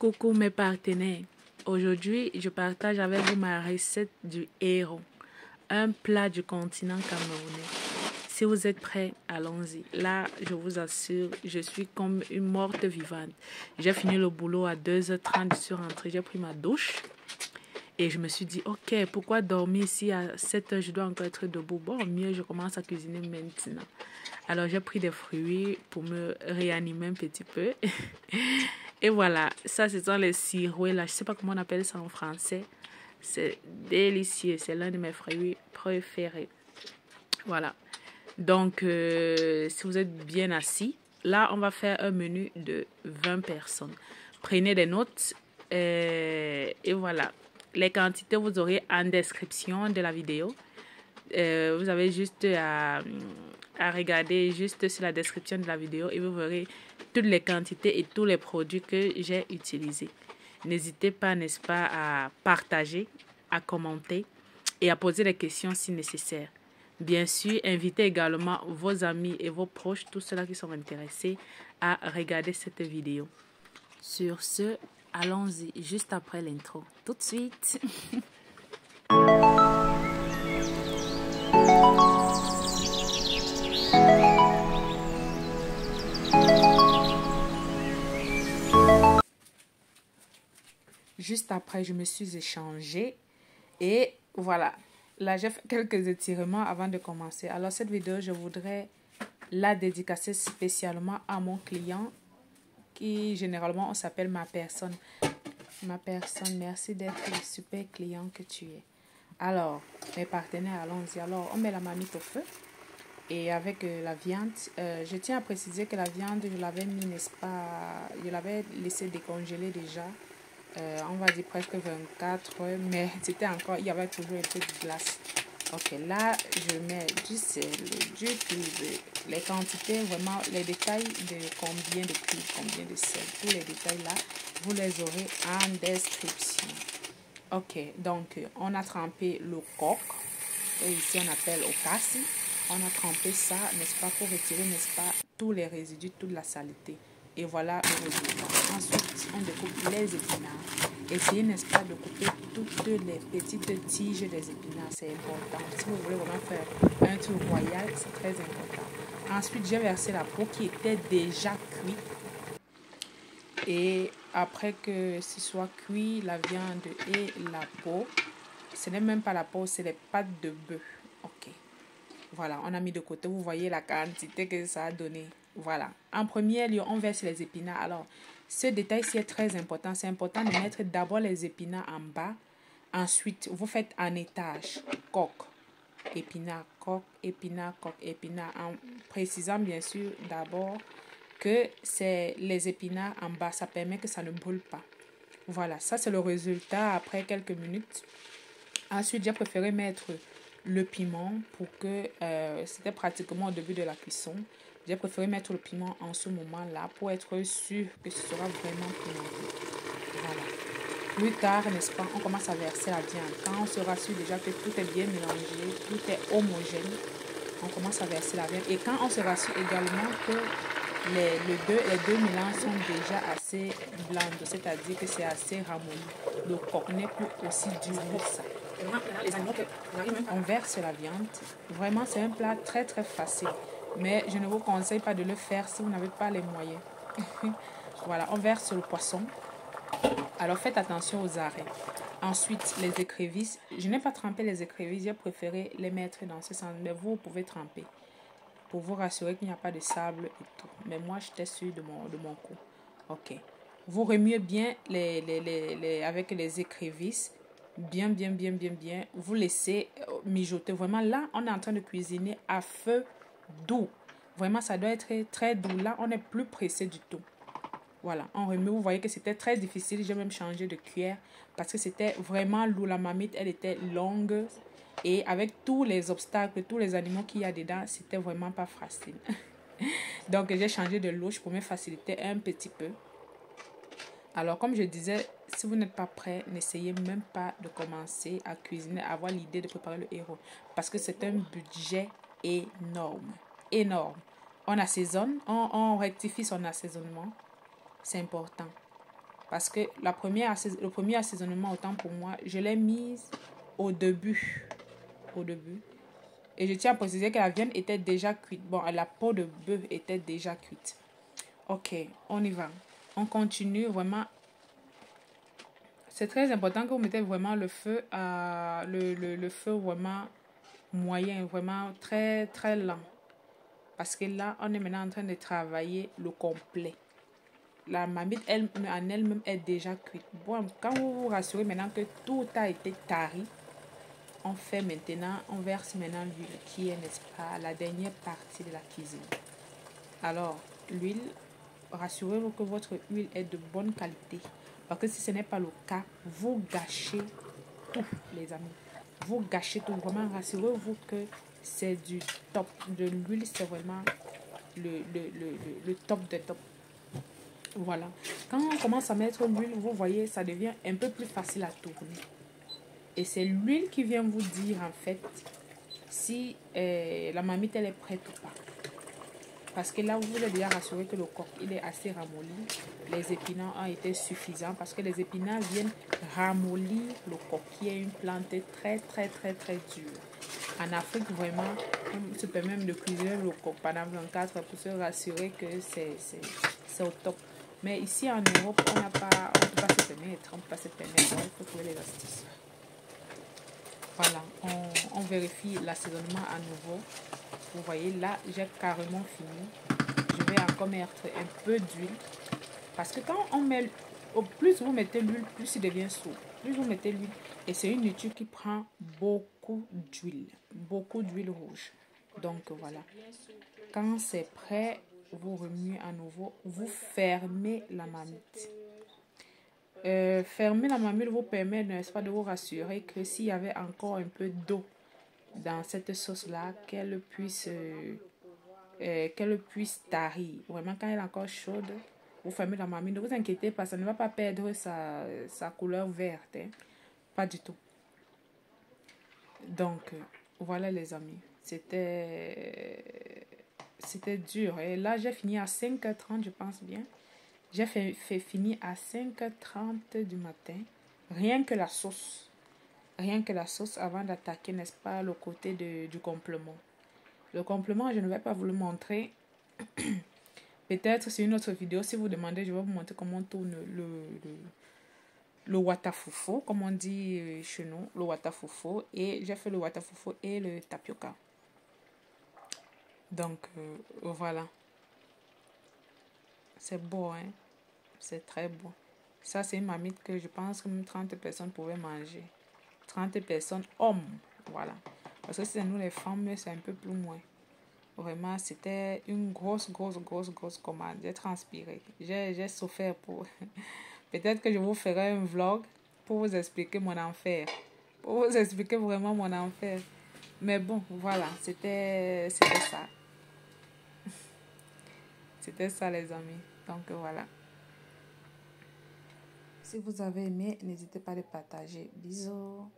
Coucou mes partenaires. Aujourd'hui, je partage avec vous ma recette du héros, un plat du continent camerounais. Si vous êtes prêts, allons-y. Là, je vous assure, je suis comme une morte vivante. J'ai fini le boulot à 2h30, je suis rentrée, j'ai pris ma douche. Et je me suis dit, ok, pourquoi dormir si à 7h je dois encore être debout? Bon, mieux, je commence à cuisiner maintenant. Alors, j'ai pris des fruits pour me réanimer un petit peu. Et voilà, ça, ce sont les sirops là. Je ne sais pas comment on appelle ça en français. C'est délicieux. C'est l'un de mes fruits préférés. Voilà. Donc, si vous êtes bien assis, là, on va faire un menu de 20 personnes. Prenez des notes. Et voilà. Les quantités, vous aurez en description de la vidéo. Vous avez juste à regarder juste sur la description de la vidéo et vous verrez toutes les quantités et tous les produits que j'ai utilisés. N'hésitez pas, n'est-ce pas, à partager, à commenter et à poser des questions si nécessaire. Bien sûr, invitez également vos amis et vos proches, tous ceux-là qui sont intéressés à regarder cette vidéo. Sur ce, allons-y juste après l'intro. Tout de suite. Juste après, je me suis échangée et voilà. Là, j'ai fait quelques étirements avant de commencer. Alors, cette vidéo, je voudrais la dédicacer spécialement à mon client qui, généralement, on s'appelle ma personne. Ma personne, merci d'être le super client que tu es. Alors, mes partenaires, allons-y. Alors, on met la marmite au feu. Et avec la viande, je tiens à préciser que la viande, je l'avais mis, n'est-ce pas, je l'avais laissé décongeler déjà. On va dire presque 24 heures, mais c'était encore, il y avait toujours un peu de glace. Ok, là, je mets du sel, du cuivre, les quantités, vraiment, les détails de combien de cuivre, combien de sel, tous les détails là, vous les aurez en description. Ok, donc, on a trempé le coq, et ici on appelle okasi. On a trempé ça, n'est-ce pas, pour retirer, n'est-ce pas, tous les résidus, toute la saleté. Et voilà le résultat. Ensuite, on découpe les épinards. Essayez, n'est-ce pas, de couper toutes les petites tiges des épinards. C'est important. Si vous voulez vraiment faire un truc royal, c'est très important. Ensuite, j'ai versé la peau qui était déjà cuite. Et après que ce soit cuit, la viande et la peau, ce n'est même pas la peau, c'est les pattes de bœuf. Ok. Voilà, on a mis de côté. Vous voyez la quantité que ça a donné. Voilà. En premier lieu, on verse les épinards. Alors, ce détail-ci est très important. C'est important de mettre d'abord les épinards en bas. Ensuite, vous faites en étage. Coq, épinard, coq, épinard, coq, épinard. En précisant bien sûr d'abord que c'est les épinards en bas. Ça permet que ça ne brûle pas. Voilà, ça c'est le résultat après quelques minutes. Ensuite, j'ai préféré mettre le piment pour que c'était pratiquement au début de la cuisson. J'ai préféré mettre le piment en ce moment-là pour être sûr que ce sera vraiment pimenté. Voilà. Plus tard, n'est-ce pas, on commence à verser la viande. Quand on sera sûr déjà que tout est bien mélangé, tout est homogène, on commence à verser la viande. Et quand on sera sûr également que les deux mélanges sont déjà assez blancs, c'est-à-dire que c'est assez ramolli. Le coq n'est plus aussi dur que ça. On verse la viande. Vraiment, c'est un plat très très facile. Mais je ne vous conseille pas de le faire si vous n'avez pas les moyens. Voilà, on verse le poisson. Alors faites attention aux arrêts. Ensuite, les écrevisses. Je n'ai pas trempé les écrevisses. J'ai préféré les mettre dans ce sens. Mais vous pouvez tremper. Pour vous rassurer qu'il n'y a pas de sable et tout. Mais moi, j'étais sûre de mon coup. Ok. Vous remuez bien avec les écrevisses. Bien. Vous laissez mijoter. Vraiment, là, on est en train de cuisiner à feu doux. Vraiment, ça doit être très doux. Là, on n'est plus pressé du tout. Voilà, on remet. Vous voyez que c'était très difficile. J'ai même changé de cuillère parce que c'était vraiment lourd. La marmite, elle était longue. Et avec tous les obstacles, tous les animaux qu'il y a dedans, c'était vraiment pas facile. Donc, j'ai changé de l'eau pour me faciliter un petit peu. Alors, comme je disais, si vous n'êtes pas prêt, n'essayez même pas de commencer à cuisiner, à avoir l'idée de préparer le héros. Parce que c'est un budget énorme. On assaisonne, on rectifie son assaisonnement. C'est important. Parce que le premier assaisonnement, autant pour moi, je l'ai mise au début. Et je tiens à préciser que la viande était déjà cuite. Bon, la peau de bœuf était déjà cuite. Ok, on y va. On continue vraiment. C'est très important que vous mettez vraiment le feu à le feu vraiment moyen, vraiment très très lent. Parce que là, on est maintenant en train de travailler le complet. La marmite en elle-même est déjà cuite. Bon, quand vous vous rassurez maintenant que tout a été tari, on verse maintenant l'huile qui est, n'est-ce pas, la dernière partie de la cuisine. Alors, l'huile, rassurez-vous que votre huile est de bonne qualité. Parce que si ce n'est pas le cas, vous gâchez tout, les amis. Vous gâchez tout. Vraiment, rassurez-vous que c'est du top. De l'huile, c'est vraiment le top de top. Voilà. Quand on commence à mettre l'huile, vous voyez, ça devient un peu plus facile à tourner. Et c'est l'huile qui vient vous dire, en fait, si la marmite, elle est prête ou pas. Parce que là, vous vous êtes déjà rassuré que le coq, il est assez ramolli. Les épinards ont été suffisants parce que les épinards viennent ramollir le coq, qui est une plante très, très, très, très dure. En Afrique, vraiment, on se permet même de cuisiner le coq pendant 24 pour se rassurer que c'est au top. Mais ici en Europe, on ne peut pas se permettre, on ne peut pas se permettre, il faut trouver les astuces. Voilà, on vérifie l'assaisonnement à nouveau. Vous voyez, là, j'ai carrément fini. Je vais encore mettre un peu d'huile. Parce que quand on met, au plus vous mettez l'huile, plus il devient souple. Plus vous mettez l'huile, et c'est une nourriture qui prend beaucoup d'huile rouge. Donc voilà. Quand c'est prêt, vous remuez à nouveau. Vous fermez la marmite. Fermer la marmite vous permet, n'est-ce pas, de vous rassurer que s'il y avait encore un peu d'eau dans cette sauce-là, qu'elle puisse tarir. Vraiment, quand elle est encore chaude, vous fermez la marmite. Ne vous inquiétez pas, ça ne va pas perdre sa couleur verte. Hein. Pas du tout. Donc, voilà les amis. C'était dur. Et là, j'ai fini à 5h30, je pense bien. J'ai fait finir à 5h30 du matin. Rien que la sauce. Rien que la sauce avant d'attaquer, n'est-ce pas, le côté du complément. Le complément, je ne vais pas vous le montrer. Peut-être sur une autre vidéo, si vous demandez, je vais vous montrer comment on tourne le watafoufou, comme on dit chez nous, le watafoufou. Et j'ai fait le watafoufou et le tapioca. Donc, voilà. C'est beau, hein? C'est très beau. Ça, c'est une marmite que je pense que même 30 personnes pouvaient manger. 30 personnes, hommes. Voilà. Parce que c'est nous les femmes, c'est un peu plus moins. Vraiment, c'était une grosse commande. J'ai transpiré. J'ai souffert pour... Peut-être que je vous ferai un vlog pour vous expliquer mon enfer. Pour vous expliquer vraiment mon enfer. Mais bon, voilà. C'était ça. C'était ça, les amis. Donc, voilà. Si vous avez aimé, n'hésitez pas à le partager. Bisous.